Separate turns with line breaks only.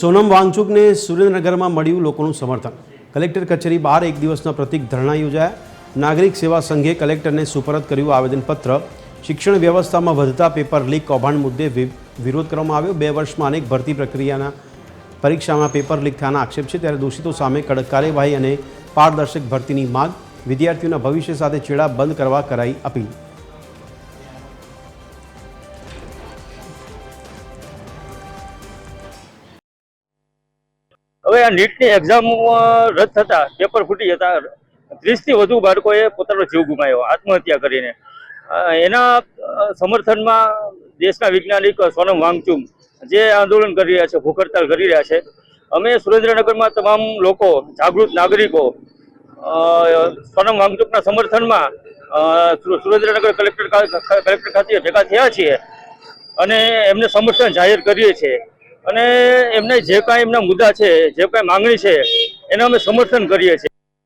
સોનમ વાંગચુકને સુરેન્દ્રનગરમાં મળ્યું લોકોનું સમર્થન। કલેક્ટર કચેરી બહાર એક દિવસના પ્રતિક ધરણા યોજાયા। નાગરિક સેવા સંઘે કલેક્ટરને સુપરત કર્યું આવેદનપત્ર। શિક્ષણ વ્યવસ્થામાં વધતા પેપર લીક કૌભાંડ મુદ્દે વિરોધ કરવામાં આવ્યો। 2 વર્ષમાં અનેક ભરતી પ્રક્રિયાના પરીક્ષામાં પેપર લીક થયાના આક્ષેપ છે, ત્યારે દોષિતો સામે કડક કાર્યવાહી અને પારદર્શક ભરતીની માંગ। વિદ્યાર્થીઓના ભવિષ્ય સાથે છેડા બંધ કરવા કરાઈ અપીલ।
હવે આ નીટની એક્ઝામ રદ થતા પેપર ફૂટી જતા 30થી વધુ બાળકોએ પોતાનો જીવ ગુમાવ્યો આત્મહત્યા કરીને। એના સમર્થનમાં દેશના વૈજ્ઞાનિક સોનમ વાંગચુક જે આંદોલન કરી રહ્યા છે, ભૂખ હડતાલ કરી રહ્યા છે। અમે સુરેન્દ્રનગરમાં તમામ લોકો, જાગૃત નાગરિકો સોનમ વાંગચુકના સમર્થનમાં સુરેન્દ્રનગર કલેક્ટર ખાતે ભેગા થયા છીએ અને એમને સમર્થન જાહેર કરીએ છીએ અને એમને જે કાંઈ એમના મુદ્દા છે, જે કાંઈ માંગણી છે, એને અમે સમર્થન કરીએ છીએ।